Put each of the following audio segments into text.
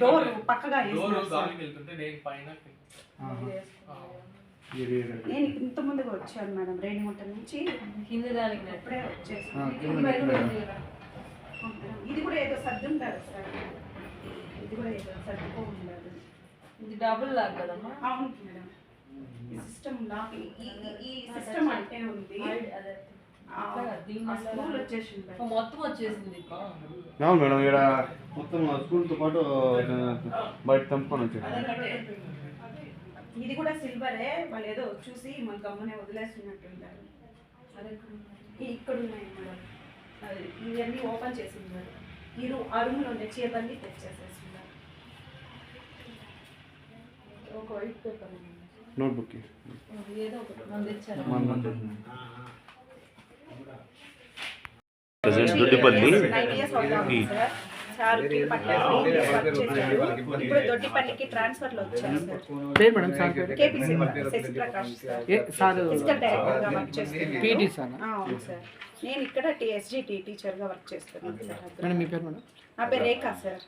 Door పక్కగా నేను ఇంత ముందుగా వచ్చాను మేడం రేణిగుంట నుంచి కింద దానికి ఇప్పుడే వచ్చేసాను. ఇది కూడా ఏదో సర్దు ఉంటారు సార్, ఇది కూడా ఏదో సర్దుకో ఉండదు. ఇది డబుల్ లాక్ కదమ్మా? అవును మేడం, ఈ సిస్టమ్ లాక్, ఈ సిస్టమ్ అంటే ఉంది స్కూల్ వచ్చేసింది మొత్తం వచ్చేసింది. అవును మేడం, ఇక్కడ మొత్తం స్కూల్తో పాటు బయట తెంపుకొని వచ్చేది. ఇది కూడా సిల్వరే, వాళ్ళు ఏదో చూసి మన గమ్మునే వదిలేస్తున్నట్టుంటారు. ఇక్కడ ఉన్నాయి మేడం, ఇవన్నీ ఓపెన్ చేసి ఉన్నారు. ఆ రూమ్లో ఉండే చీరలన్నీ తెచ్చేసేస్తున్నారు. ఒక వైట్ పేపర్ నోట్బుక్ ఏదో ఒకటి మనం తెచ్చారు. ఇప్పుడు దొడ్డిపల్లికి ట్రాన్స్ఫర్ లో వచ్చారు sir. KPC Sasi Prakash sir, physical director గా వర్క్ చేస్తున్నాను. అవును సార్, నేను ఇక్కడ ఎస్జిటి టీచర్ గా వర్క్ చేస్తున్నాను సార్. మీ పేరు మేడం? నా పేరు రేఖా సార్.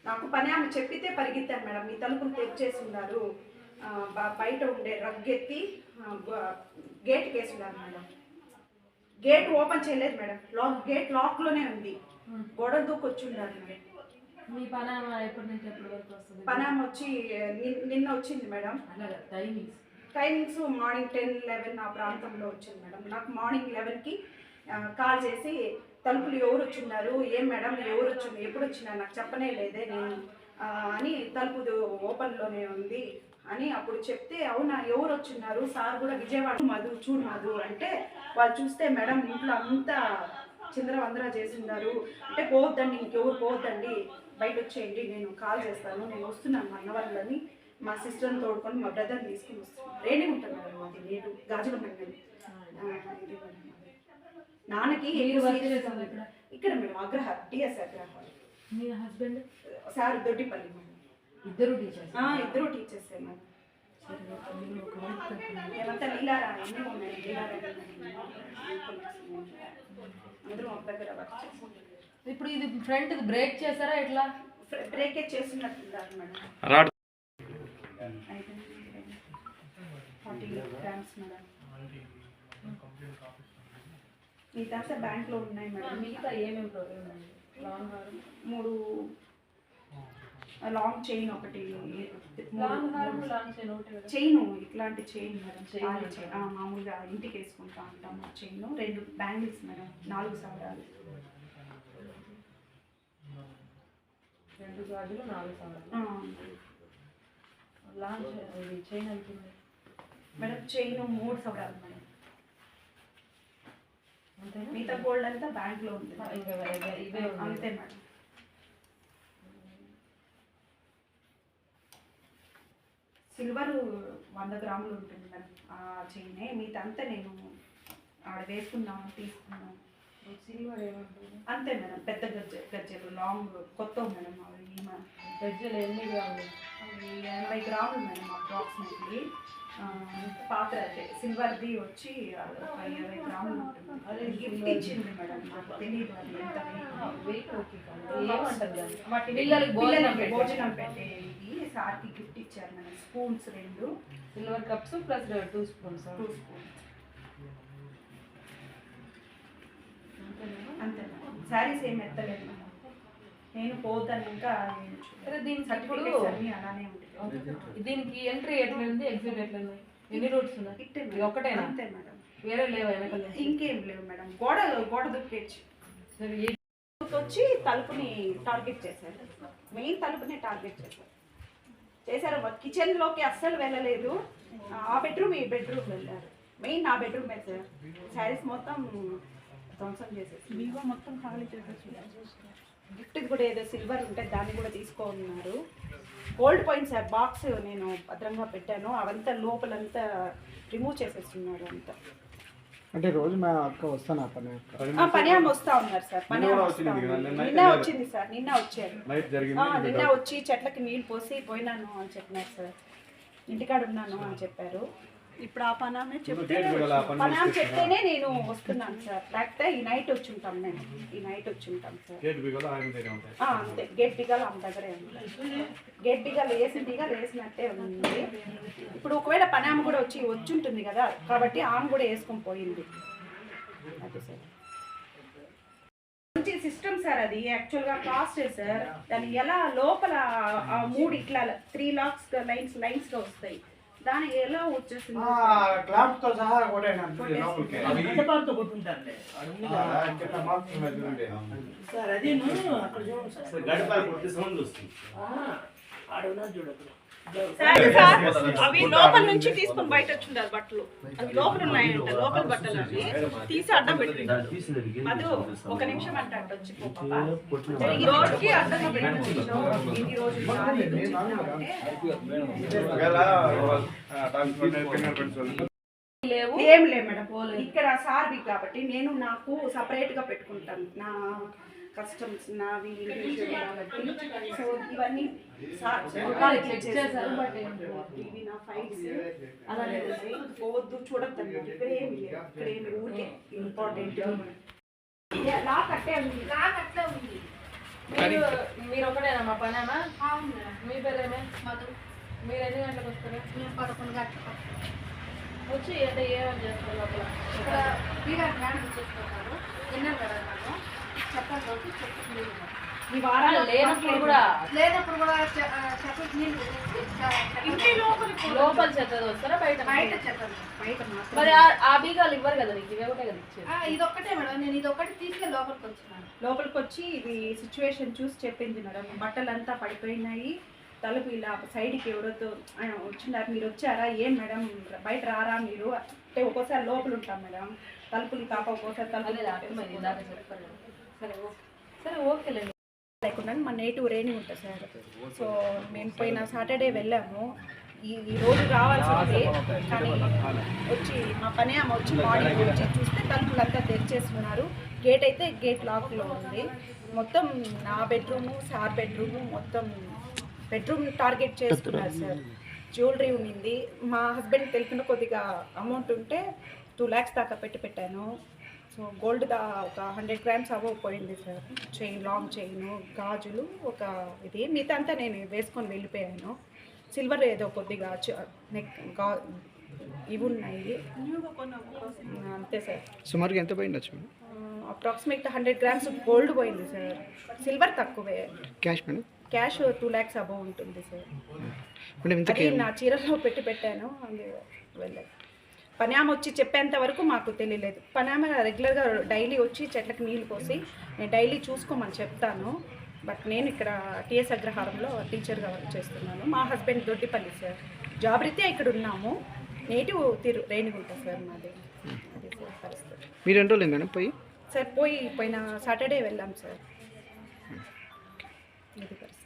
నాకు పని ఆమె చెప్పితే పరిగెత్తాను మేడం. మీ తలుపులు తెచ్చేసి ఉన్నారు, బయట ఉండే రగ్గెత్తి గేట్ కేసున్నారు మేడం. గేట్ ఓపెన్ చేయలేదు మేడం, గేట్ లాక్ లోనే ఉంది. గోడ దూకొచ్చి ఉన్నారు మేడం. మీ పనామా ఎప్పటి నుంచి ఎప్పటి వరకు వస్తుంది? పనామా వచ్చి నిన్న వచ్చింది మేడం. టైమింగ్స్ మార్నింగ్ 10-11 ఆ ప్రాంతంలో వచ్చింది మేడం. నాకు మార్నింగ్ 11కి కాల్ చేసి తలుపులు ఎవరు వచ్చిన్నారు, ఏం మేడం ఎవరు వచ్చింది, ఎప్పుడు వచ్చినా నాకు చెప్పనే లేదే నేను అని, తలుపు ఓపెన్లోనే ఉంది అని అప్పుడు చెప్తే, అవునా ఎవరు వచ్చిన్నారు సార్ కూడా విజయవాడ మధు చూడు మధు అంటే, వాళ్ళు చూస్తే మేడం ఇంట్లో అంతా చిందరవందర చేస్తున్నారు. అంటే పోవద్దండి, ఇంకెవరు పోవద్దండి, బయట వచ్చేయండి, నేను కాల్ చేస్తాను, నేను వస్తున్నాను మా అన్నవాళ్ళని మా సిస్టర్ని తోడుకొని మా బ్రదర్ని తీసుకుని వస్తున్నాను. రేణి ఉంటాను మేడం, అది నేను గాజుల మండలి. నాన్నకి ఇక్కడ మేడం అగ్రహారం, టిఎస్ అగ్రహారం. మీ హస్బెండ్ సార్ దొడ్డిపల్లి మేడం. ఇద్దరు టీచర్స్? ఇద్దరు టీచర్స్ మేడం. ఏమంతా లీలారా ఎన్ని ఉన్నాయి, అందరూ ఒక దగ్గర వర్క్ చేస్తాం. ఇప్పుడు ఇది ఫ్రంట్ బ్రేక్ చేశారా ఎట్లా? బ్రేకే చేస్తున్నట్టున్నారు మేడం. 40 grams madam. మిగతా బ్యాంక్లో ఉన్నాయి మేడం. మిగతా ఏమేమి ప్రాబ్లం ఉంది? లాంగ్ హారం 3, లాంగ్ చైన్ ఒకటి, చైన్ ఇట్లాంటి చైన్ మేడం, మామూలుగా ఇంటికి వేసుకుంటా ఉంటాం ఆ చైన్. 2 bangles madam, 4 సవరాలు. 2 గాజులు 4 సవరాలు. లాంగ్ చైన్ అవుతుంది మేడం. చైన్ 3 సవరాలు మేడం. మిగతా గోల్డ్ అంతా బ్యాంక్లో ఉంది అంతే మేడం. సిల్వర్ 100 గ్రాములు ఉంటుంది మేడం ఆ చైనే. మిగతా అంతా నేను ఆడ వేసుకున్నాను, తీసుకున్నాను. సిల్వర్ ఏమంటుంది అంతే మేడం. పెద్ద గజ్జలు లాంగ్ కొత్త మేడం. అవి గజ్జలు ఎన్ని గ్రాములు? 80 గ్రాములు మేడం అప్రాక్సిమేట్లీ. పాత్ర అయితే సిల్వర్ది వచ్చి 20 గ్రాములు ఉంటుంది. అదే గిఫ్ట్ ఇచ్చింది మేడం, నాకు తెలియదు అది ఎంత వెయిట్. వాటి పిల్లలకి భోజనం పెట్టే ఇది సార్కి గిఫ్ట్ ఇచ్చారు madam. Spoons 2 silver cups plus 2 spoons. అంతే మేడం. శారీస్ ఏం ఎత్తలేదు మేడం. నేను పోతాను ఇంకా. దీని సర్టిఫికేట్స్ అన్నీ అలానే ఉంటాయి. దీనికి ఎంట్రీ ఎట్లా ఉంది, ఎగ్జిట్ ఎట్లా ఉంది, ఎన్ని రూట్స్ ఉన్నాయి? ఇది ఒకటేనా? అంతే మేడం. వేరే లేవా వెనకాల? ఇంకేం లేవు మేడం. గోడ దుక్కేచ్చు వచ్చి తలుపుని టార్గెట్ చేశారు. మెయిన్ తలుపుని టార్గెట్ చేశారు. కిచెన్లోకి అస్సలు వెళ్ళలేదు. ఆ బెడ్రూమ్ ఈ బెడ్రూమ్ వెళ్ళారు. మెయిన్ ఆ బెడ్రూమ్ సార్. శారీస్ మొత్తం ధ్వంసం చేసేసి మీగో మొత్తం ఖాళీ చేసేసి, గిఫ్ట్ కూడా ఏదో సిల్వర్ ఉంటే దాన్ని కూడా తీసుకోన్నారు. గోల్డ్ పోయింది సార్. బాక్స్ నేను భద్రంగా పెట్టాను, అవంతా లోపలంతా రిమూవ్ చేసేస్తున్నారు అంతా. అంటే రోజు మా అక్క వస్తాను పని ఆమె వస్తూ ఉన్నారు సార్. నిన్న వచ్చింది సార్, నిన్న వచ్చారు. నిన్న వచ్చి చెట్లకి నీళ్ళు పోసి పోయినాను అని చెప్పినారు సార్. ఇంటికాడ ఉన్నాను అని చెప్పారు. ఇప్పుడు ఆ పనామే చెప్తే గేట్ బిగాల ఆ పని పనామ చెప్తేనే నేను వస్తున్నాను సార్, లేకపోతే ఈ నైట్ వచ్చి ఉంటాం మేము, ఈ నైట్ వచ్చి ఉంటాం సార్. గేట్ బిగాల ఆయన దగ్గర ఉంటాయి. అంతే, గేట్ బిగాలు ఆమె దగ్గరే ఉంటాయి. గేట్ బిగాలు వేసినట్టే ఉంది. ఇప్పుడు ఒకవేళ పనామ కూడా వచ్చి ఉంటుంది కదా, కాబట్టి ఆమె కూడా వేసుకొని పోయింది. అదే సార్ మంచి సిస్టమ్ సార్, అది యాక్చువల్గా కాస్ట్ సార్. దాని ఎలా లోపల ఆ 3 ఇట్లా 3 లాక్స్ లైన్స్గా వస్తాయి, దాని ఎలా వచ్చేసింది క్లాప్ తో సహా కొట్టేయండి లోపలికి. గడ్డపారతో కొట్టుంటారులే. కింద మార్క్స్ ఉన్నాయి చూడండి. సార్ అది అక్కడ చూడండి సార్. గడప కొట్టి సౌండ్ వస్తుంది. ఆడున్నా చూడదు. సార్, అవి లోపల నుంచి తీసుకొని బయట వచ్చిండారు బట్టలు, అవి లోపల ఉన్నాయంట, లోపల బట్టలు అవి తీసి అడ్డం పెట్టింది. అది ఒక నిమిషం అంటే అడ్డ వచ్చి ఈ రోజుకి అడ్డంగా పెట్టింది. ఇన్ని రోజులు రాలేదు, చిన్నవంటే. ఒకవేళ డాక్యుమెంట్ ఫింగర్ ప్రింట్స్ ఏం లేదు మేడం, ఇక్కడ సార్వి కాబట్టి నేను నాకు సపరేట్ గా పెట్టుకుంటాను నా కస్టమ్స్, నావి ఇండివిజువల్ కాబట్టి. సో ఇవన్నీ ఇవి నా ఫైల్స్ అలానే పోవద్దు, చూడద్దండి. ఇక్కడ ఏమి లేదు, ఇక్కడ ఏమి ఊరికే ఇంపార్టెంట్ లాక్ అట్టే ఉంది. మీరు ఒకటేనా మా పనేమా? మీ పేరేమే? మీరు ఎన్ని గంటలకు వస్తారు? 11 గంటలకు వచ్చి అంటే ఏమని చేస్తారు లోపల? ఇక్కడ బీగా గ్రాండ్ చేసుకుంటారు. విన్నారు కదా నాకు చెప్పాలి ఈ వారాలు లేనప్పుడు కూడా లేనప్పుడు కూడా చెప్పలు నీళ్ళు ఇంటి లోపల చెత్తది వస్తారా బయట? బయట చెప్పండి. బయట మాత్రం మరి ఆ బీగాలు ఇవ్వరు కదా నీకు, ఇవే ఒకటే కదా ఇచ్చేది. ఇదొక్కటే మేడం, నేను ఇదొక్కటి తీసుకెళ్ళి లోపలికి వచ్చినాను. లోపలికి వచ్చి ఇది సిచ్యువేషన్ చూసి చెప్పింది మేడం. బట్టలంతా పడిపోయినాయి, తలుపు ఇలా సైడ్కి ఎవరితో ఆయన వచ్చినారు, మీరు వచ్చారా, ఏం మేడం బయట రారా మీరు అంటే ఒక్కోసారి లోపల ఉంటాం మేడం, తలుపులు కాప ఒక్కోసారి తలుపులు సరే ఓకేలేండి. లేకుండా మా నేటివ్ రేణి ఉంటుంది సార్. సో మేము పోయిన సాటర్డే వెళ్ళాము, ఈ రోజు రావాల్సింది కానీ వచ్చి మా పని ఆమె వచ్చి మార్నింగ్ వచ్చి చూస్తే తలుపులంతా తెరిచేస్తున్నారు. గేట్ అయితే గేట్ లాక్లో ఉంది. మొత్తం నా బెడ్రూము, సార్ బెడ్రూము, మొత్తం బెడ్రూమ్ టార్గెట్ చేసుకున్నారు సార్. జ్యువెలరీ ఉన్నింది. మా హస్బెండ్ తెలిసిన కొద్దిగా అమౌంట్ ఉంటే 2 lakhs దాకా పెట్టాను. సో గోల్డ్ ఒక 100 grams పోయింది సార్. చైన్, లాంగ్ చైన్, గాజులు ఒక ఇది, మిగతా అంతా నేను వేసుకొని వెళ్ళిపోయాను. సిల్వర్ ఏదో కొద్దిగా నెక్ ఇవి ఉన్నాయి అంతే సార్. సుమారుగా ఎంత పోయిండొచ్చు? అప్రాక్సిమేట్ 100 grams గోల్డ్ పోయింది సార్. సిల్వర్ తక్కువే. Cash madam? క్యాష్ 2 lakhs ఉంటుంది సార్. మేడం ఇంతకీ అది నా చీరలో పెట్టాను, అది వెళ్ళాను. పనామ వచ్చి చెప్పేంత వరకు మాకు తెలియలేదు. పనామ రెగ్యులర్గా డైలీ వచ్చి చెట్లకు నీళ్ళు పోసి నేను డైలీ చూసుకోమని చెప్తాను. బట్ నేను ఇక్కడ టీఎస్ అగ్రహారంలో టీచర్గా వర్క్ చేస్తున్నాను. మా హస్బెండ్ దొడ్డిపల్లి సార్. జాబ్ రీత్యా ఇక్కడ ఉన్నాము. నేటివ్ రేణిగుంట సార్ మాది. అది సార్ పరిస్థితి. మీరు ఎన్ని రోజులు మేడం పోయి? సార్ పోయిన సాటర్డే వెళ్ళాం సార్. ఇది పరిస్థితి.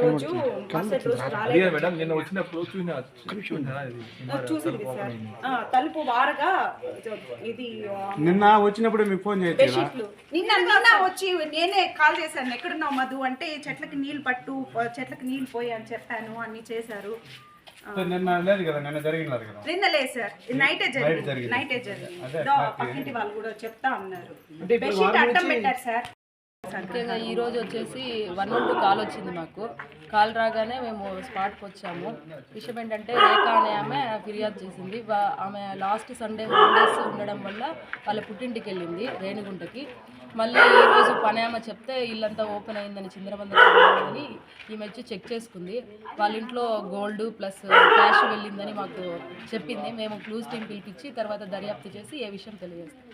రోజు మరుసటి రోజు రాలేదు మేడం. నిన్న వచ్చినప్పుడు చూసింది సార్. తలుపు వారగా ఇది నిన్న వచ్చినప్పుడు మీకు ఫోన్ చేయొచ్చు. బెడ్షీట్లు నిన్న వచ్చి నేనే కాల్ చేశాను, ఎక్కడున్నావు మధు అంటే చెట్లకి నీళ్ళు పట్టు, చెట్లకి నీళ్ళు పోయి అని చెప్పాను. అన్ని చేశారు. నిన్న లేదు కదా, నిన్న జరిగినారు కదా. నిన్న లేదు సార్, నైటే జరిగింది. పక్కింటి వాళ్ళు కూడా చెప్తా ఉన్నారు. బెడ్షీట్ అడ్డం పెట్టారు సార్. ముఖ్యంగా ఈ రోజు వచ్చేసి 112 కాల్ వచ్చింది మాకు. కాల్ రాగానే మేము స్పాట్కి వచ్చాము. విషయం ఏంటంటే రేఖ అనే ఆమె ఫిర్యాదు చేసింది. ఆమె లాస్ట్ సండే హాలిడేస్ ఉండడం వల్ల వాళ్ళ పుట్టింటికి వెళ్ళింది రేణిగుంటకి. మళ్ళీ ఈరోజు పని ఆమె చెప్తే ఇల్లంతా ఓపెన్ అయిందని, చిందరబందని ఈమె వచ్చి చెక్ చేసుకుంది. వాళ్ళ ఇంట్లో గోల్డ్ ప్లస్ క్యాష్ వెళ్ళిందని మాకు చెప్పింది. మేము క్లూజ్ టీం పిలిపించి తర్వాత దర్యాప్తు చేసి ఏ విషయం తెలియజేస్తాం.